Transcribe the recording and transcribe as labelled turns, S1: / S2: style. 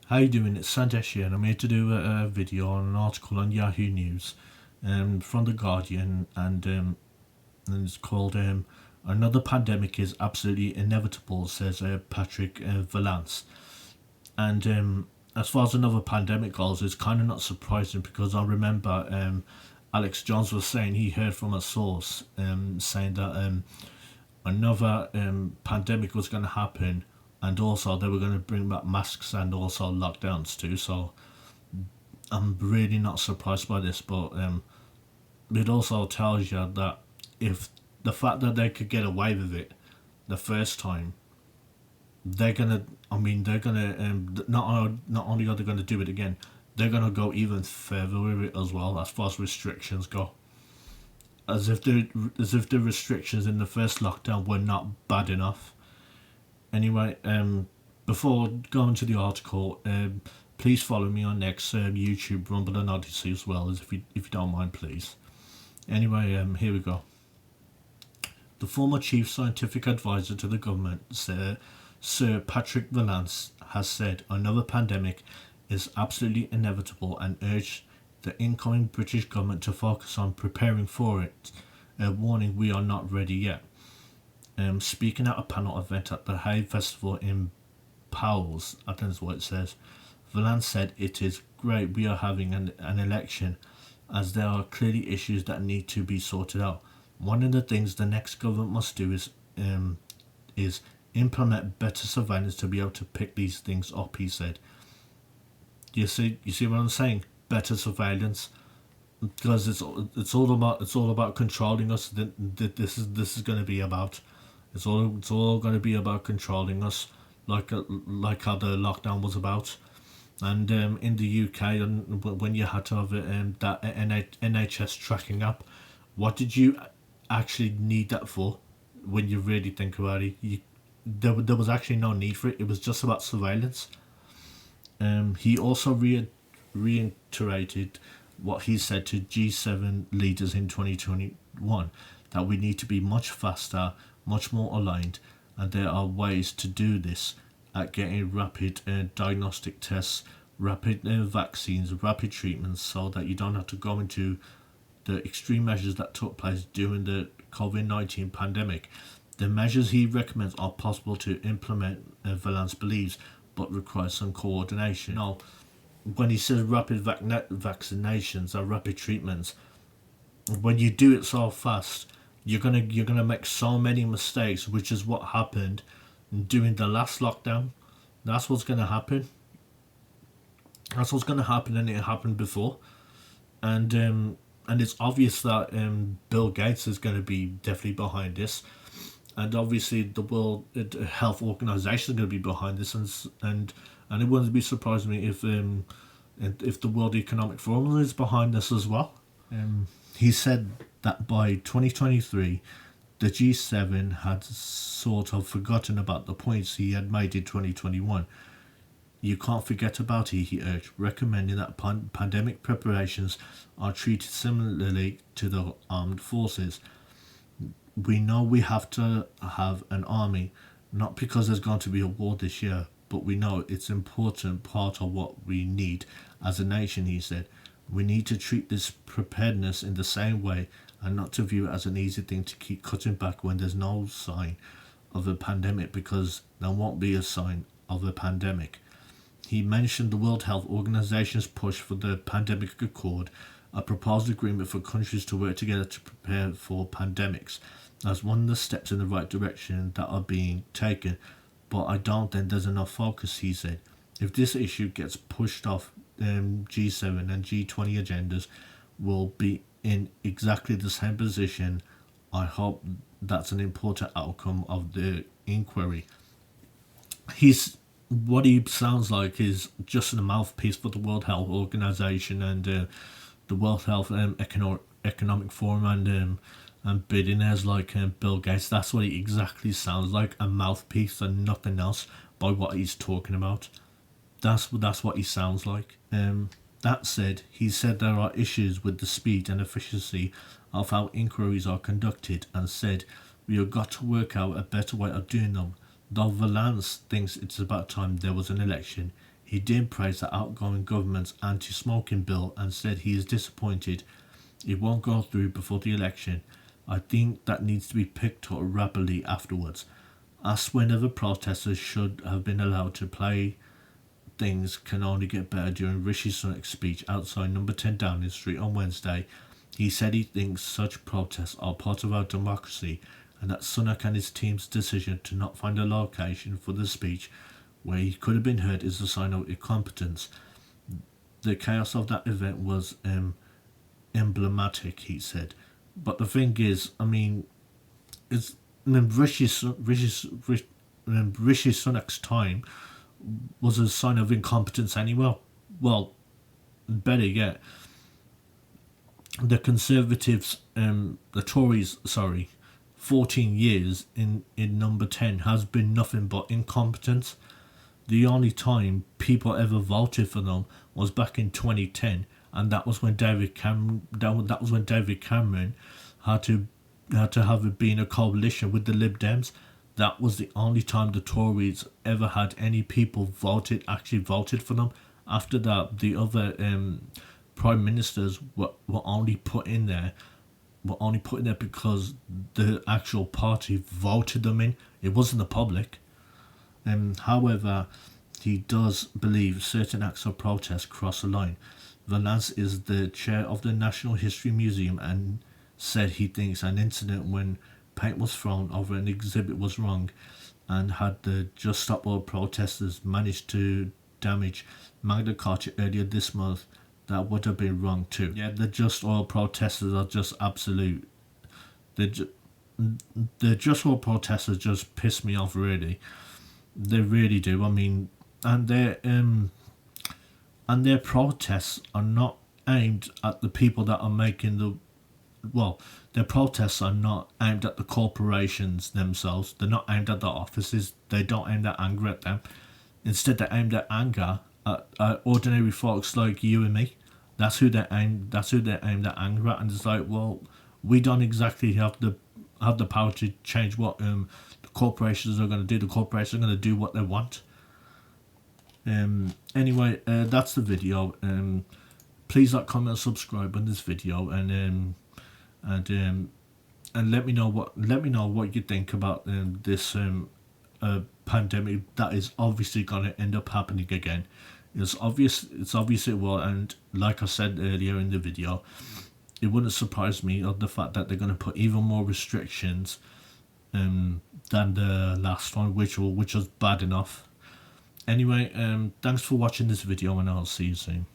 S1: How you doing? It's Sandesh here, and I'm here to do a video on an article on Yahoo News, from the Guardian, and it's called "Another Pandemic is Absolutely Inevitable," says Patrick Vallance. And as far as another pandemic goes, it's kind of not surprising because I remember Alex Jones was saying he heard from a source saying that another pandemic was going to happen, and also they were going to bring back masks and also lockdowns too. So I'm really not surprised by this, but it also tells you that if the fact that they could get away with it the first time, they're gonna. I mean, they're gonna not only are they gonna do it again, they're gonna go even further with it as well as far as restrictions go. As if the restrictions in the first lockdown were not bad enough. Anyway, before going to the article, please follow me on next YouTube, Rumble, and Odyssey as well, as if you don't mind, please. Anyway, here we go. The former chief scientific advisor to the government, Sir Patrick Vallance, has said another pandemic is absolutely inevitable and urged the incoming British government to focus on preparing for it, warning we are not ready yet. Speaking at a panel event at the Hay Festival in Powell's, I think that's what it says, Vallance said it is great we are having an election, as there are clearly issues that need to be sorted out. One of the things the next government must do is implement better surveillance to be able to pick these things up, he said. You see what I'm saying? Better surveillance, because it's all about controlling us. That this is going to be about. It's all going to be about controlling us, like how the lockdown was about. And in the UK, and when you had to have that NHS tracking app, what did you actually need that for? When you really think about it, there was actually no need for it. It was just about surveillance. He also reiterated what he said to G7 leaders in 2021, that we need to be much faster, much more aligned, and there are ways to do this at getting rapid diagnostic tests, rapid vaccines, rapid treatments, so that you don't have to go into the extreme measures that took place during the COVID-19 pandemic. The measures he recommends are possible to implement, Vallance believes, but requires some coordination. Now, when he says rapid vaccinations or rapid treatments, when you do it so fast, you're gonna make so many mistakes, which is what happened during the last lockdown. That's what's gonna happen. That's what's gonna happen, and it happened before, and it's obvious that Bill Gates is gonna be definitely behind this, and obviously the World Health Organization is going to be behind this, and it wouldn't be surprising me if the World Economic Forum is behind this as well. He said that by 2023, the G7 had sort of forgotten about the points he had made in 2021. You can't forget about it, he urged, recommending that pandemic preparations are treated similarly to the armed forces. We know we have to have an army, not because there's going to be a war this year, but we know it's an important part of what we need as a nation, he said. We need to treat this preparedness in the same way and not to view it as an easy thing to keep cutting back when there's no sign of a pandemic, because there won't be a sign of a pandemic. He mentioned the World Health Organization's push for the Pandemic Accord, a proposed agreement for countries to work together to prepare for pandemics, as one of the steps in the right direction that are being taken, but I don't think there's enough focus, he said. If this issue gets pushed off, G7 and G20 agendas will be in exactly the same position. I hope that's an important outcome of the inquiry. What he sounds like is just a mouthpiece for the World Health Organization and the World Health Economic Forum and billionaires like Bill Gates. That's what he exactly sounds like, a mouthpiece and nothing else by what he's talking about. That's what he sounds like. That said, he said there are issues with the speed and efficiency of how inquiries are conducted, and said we have got to work out a better way of doing them. Though Vallance thinks it's about time there was an election, He did praise the outgoing government's anti-smoking bill and said he is disappointed it won't go through before the election. I think that needs to be picked up rapidly afterwards. Asked whenever protesters should have been allowed to play, things can only get better during Rishi Sunak's speech outside number 10 Downing Street on Wednesday. He said he thinks such protests are part of our democracy and that Sunak and his team's decision to not find a location for the speech where he could have been heard is a sign of incompetence. The chaos of that event was emblematic, he said. But the thing is, I mean, it's Rishi Sunak's time was a sign of incompetence anyway. Well, better yet, the Conservatives, the Tories, 14 years in number 10 has been nothing but incompetence. The only time people ever voted for them was back in 2010, and that was when David Cameron had to have it been a coalition with the Lib Dems. That was the only time the Tories ever had any people actually voted for them. After that, the other prime ministers were only put in there because the actual party voted them in. It wasn't the public. However, he does believe certain acts of protest cross a line. Vallance is the chair of the National History Museum and said he thinks an incident when paint was thrown over an exhibit was wrong, and had the Just Stop Oil protesters managed to damage Magna Carta earlier this month, that would have been wrong too. Yeah, the Just Oil protesters are just absolute. The Just Oil protesters just piss me off, really. They really do. I mean, and their protests are not aimed at the people that are making the. Well, their protests are not aimed at the corporations themselves. They're not aimed at the offices. They don't aim that anger at them. Instead, they're aimed at anger at ordinary folks like you and me. That's who they're aimed at anger at. And it's like, well, we don't exactly have the power to change what the corporations are going to do. The corporations are going to do what they want. Anyway, that's the video. Please like, comment, subscribe on this video, and let me know what you think about this pandemic that is obviously going to end up happening again. It's obvious it will, and like I said earlier in the video, it wouldn't surprise me of the fact that they're going to put even more restrictions than the last one, which was bad enough. Anyway, thanks for watching this video, and I'll see you soon.